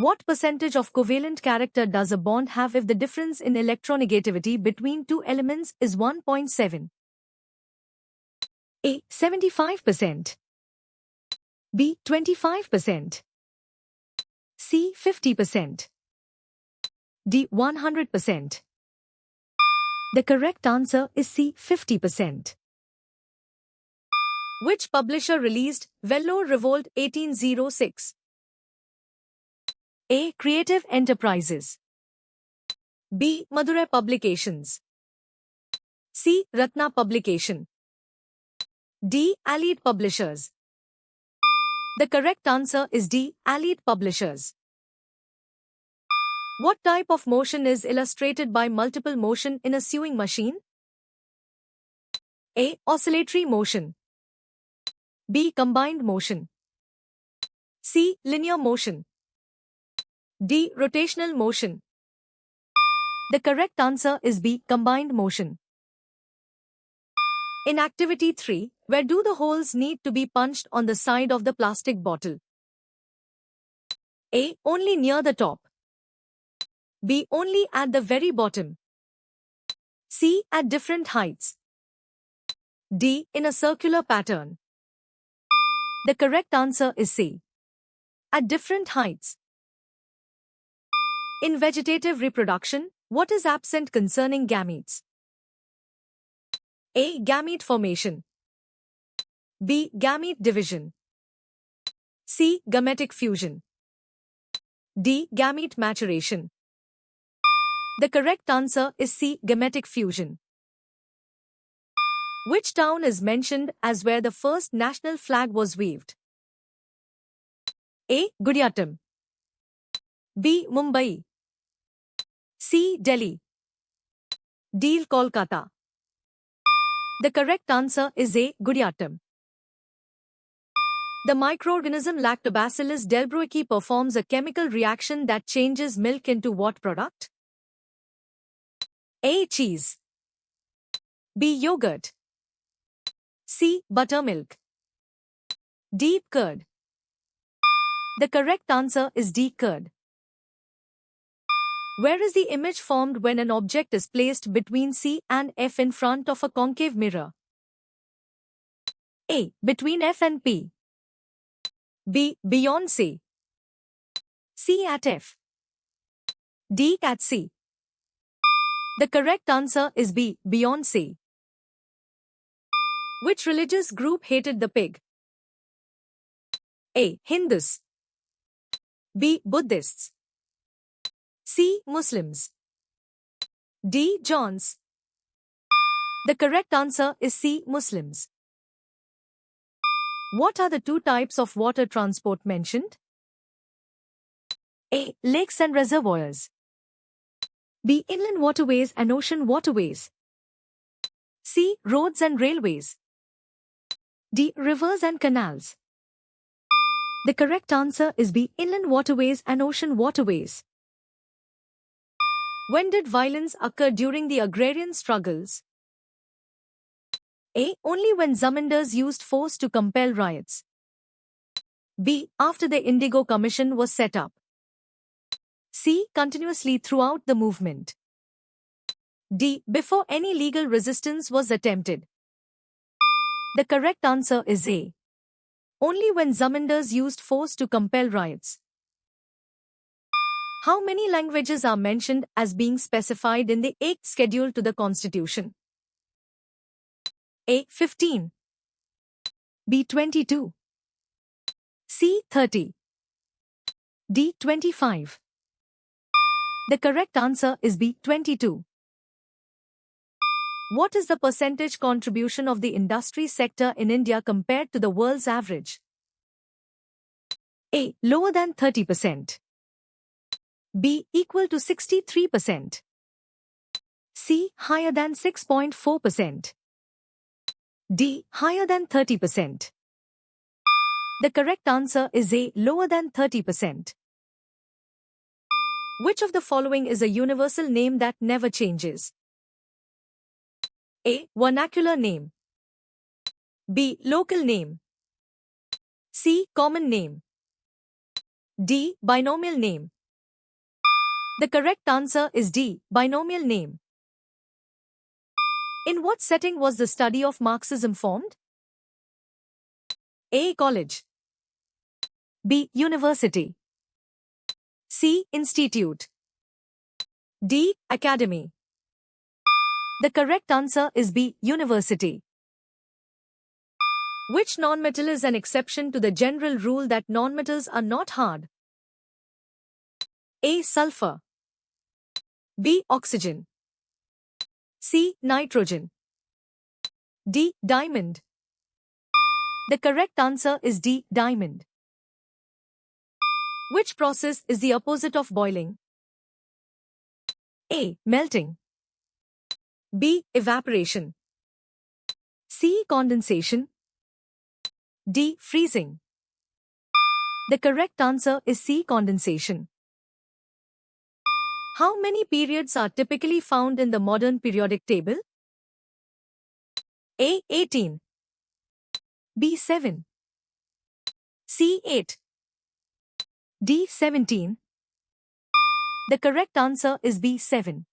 What percentage of covalent character does a bond have if the difference in electronegativity between two elements is 1.7? A. 75%. B. 25%. C. 50%. D. 100%. The correct answer is C. 50%. Which publisher released Velour Revolt 1806? A. Creative Enterprises. B. Madurai Publications. C. Ratna Publication. D. Allied Publishers. The correct answer is D. Allied Publishers. What type of motion is illustrated by multiple motion in a sewing machine? A. Oscillatory motion. B. Combined motion. C. Linear motion. D. Rotational motion. The correct answer is B. Combined motion. In activity 3, where do the holes need to be punched on the side of the plastic bottle? A. Only near the top. B. Only at the very bottom. C. At different heights. D. In a circular pattern. The correct answer is C. At different heights. In vegetative reproduction, what is absent concerning gametes? A. Gamete formation. B. Gamete division. C. Gametic fusion. D. Gamete maturation. The correct answer is C. Gametic fusion. Which town is mentioned as where the first national flag was waved? A. Gudiyatam. B. Mumbai. C. Delhi. D. Kolkata. The correct answer is A. Gudiyatam. The microorganism Lactobacillus delbrueckii performs a chemical reaction that changes milk into what product? A. Cheese. B. Yogurt. C. Buttermilk. D. Curd. The correct answer is D. Curd. Where is the image formed when an object is placed between C and F in front of a concave mirror? A. Between F and P. B. Beyond C. C. At F. D. At C. The correct answer is B. Beyond C. Which religious group hated the pig? A. Hindus. B. Buddhists. C. Muslims. D. Jains. The correct answer is C. Muslims. What are the two types of water transport mentioned? A. Lakes and reservoirs. B. Inland waterways and ocean waterways. C. Roads and railways. D. Rivers and canals. The correct answer is B. Inland waterways and ocean waterways. When did violence occur during the agrarian struggles? A. Only when zamindars used force to compel riots. B. After the Indigo Commission was set up. C. Continuously throughout the movement. D. Before any legal resistance was attempted. The correct answer is A. Only when zamindars used force to compel riots. How many languages are mentioned as being specified in the 8th schedule to the Constitution? A. 15. B. 22. C. 30. D. 25. The correct answer is B. 22. What is the percentage contribution of the industry sector in India compared to the world's average? A. Lower than 30%. B. Equal to 63%. C. Higher than 6.4%. D. Higher than 30%. The correct answer is A. Lower than 30%. Which of the following is a universal name that never changes? A. Vernacular name. B. Local name. C. Common name. D. Binomial name. The correct answer is D. Binomial name. In what setting was the study of Marxism formed? A. College. B. University. C. Institute. D. Academy. The correct answer is B. University. Which nonmetal is an exception to the general rule that nonmetals are not hard? A. Sulfur. B. Oxygen. C. Nitrogen. D. Diamond. The correct answer is D. Diamond. Which process is the opposite of boiling? A. Melting. B. Evaporation. C. Condensation. D. Freezing. The correct answer is C. Condensation. How many periods are typically found in the modern periodic table? A. 18. B. 7. C. 8. D. 17. The correct answer is B. 7.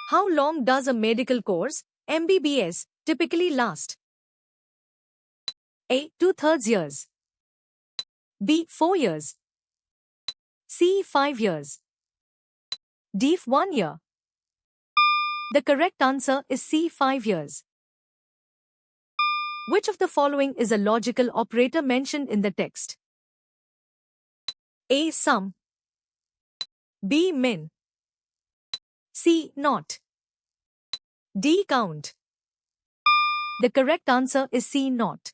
How long does a medical course, MBBS, typically last? A. 2/3 years. B. 4 years. C. 5 years. D. 1 year. The correct answer is C. 5 years. Which of the following is a logical operator mentioned in the text? A. Sum. B. Min. C. Not. D. Count. The correct answer is C. Not.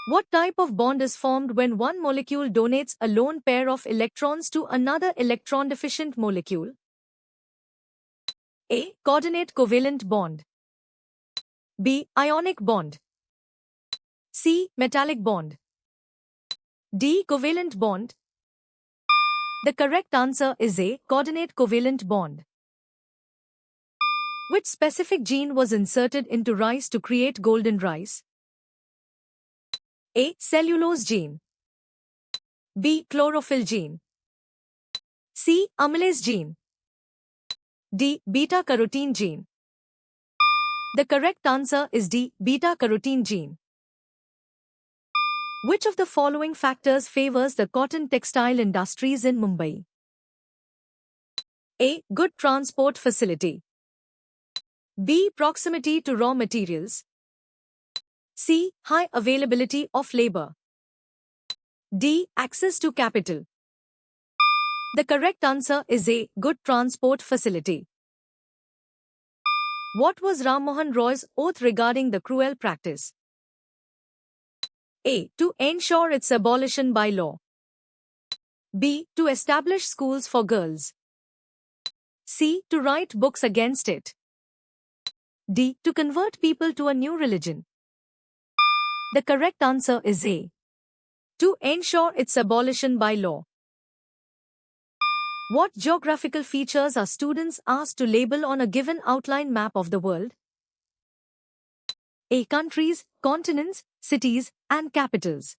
What type of bond is formed when one molecule donates a lone pair of electrons to another electron-deficient molecule? A. Coordinate covalent bond. B. Ionic bond. C. Metallic bond. D. Covalent bond. The correct answer is A. Coordinate covalent bond. Which specific gene was inserted into rice to create golden rice? A. Cellulose gene. B. Chlorophyll gene. C. Amylase gene. D. Beta-carotene gene. The correct answer is D. Beta-carotene gene. Which of the following factors favors the cotton textile industries in Mumbai? A. Good transport facility. B. Proximity to raw materials. C. High availability of labor. D. Access to capital. The correct answer is A. Good transport facility. What was Ram Mohan Roy's oath regarding the cruel practice? A. To ensure its abolition by law. B. To establish schools for girls. C. To write books against it. D. To convert people to a new religion. The correct answer is A. To ensure its abolition by law. What geographical features are students asked to label on a given outline map of the world? A. Countries, continents, cities, and capitals.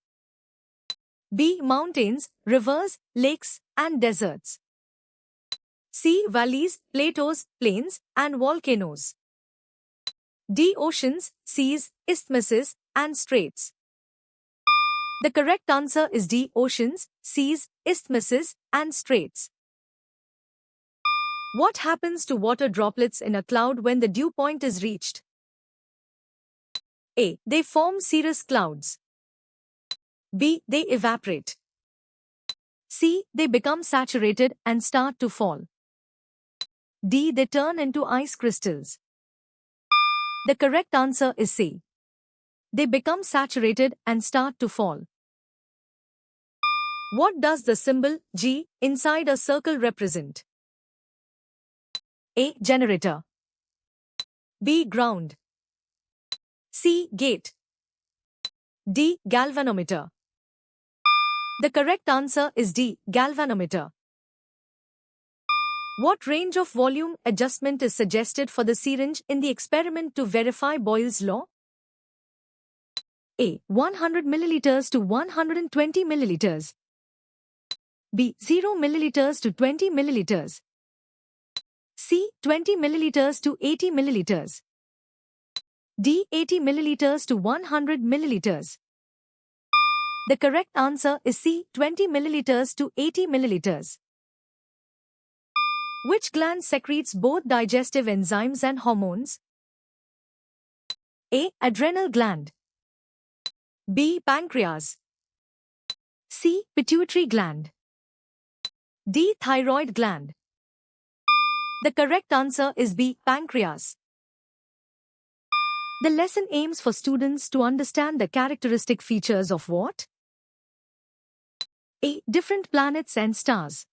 B. Mountains, rivers, lakes, and deserts. C. Valleys, plateaus, plains, and volcanoes. D. Oceans, seas, isthmuses, and straits. The correct answer is D. Oceans, seas, isthmuses, and straits. What happens to water droplets in a cloud when the dew point is reached? A. They form cirrus clouds. B. They evaporate. C. They become saturated and start to fall. D. They turn into ice crystals. The correct answer is C. They become saturated and start to fall. What does the symbol G inside a circle represent? A. Generator. B. Ground. C. Gate. D. Galvanometer. The correct answer is D. Galvanometer. What range of volume adjustment is suggested for the syringe in the experiment to verify Boyle's law? A. 100 milliliters to 120 milliliters. B. 0 milliliters to 20 milliliters. C. 20 milliliters to 80 milliliters. D. 80 milliliters to 100 milliliters. The correct answer is C. 20 milliliters to 80 milliliters. Which gland secretes both digestive enzymes and hormones? A. Adrenal gland. B. Pancreas. C. Pituitary gland. D. Thyroid gland. The correct answer is B. Pancreas. The lesson aims for students to understand the characteristic features of what? A. Different planets and stars.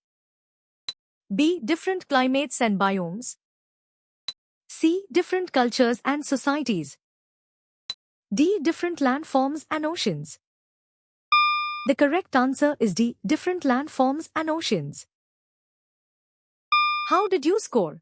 B. Different climates and biomes. C. Different cultures and societies. D. Different landforms and oceans. The correct answer is D. Different landforms and oceans. How did you score?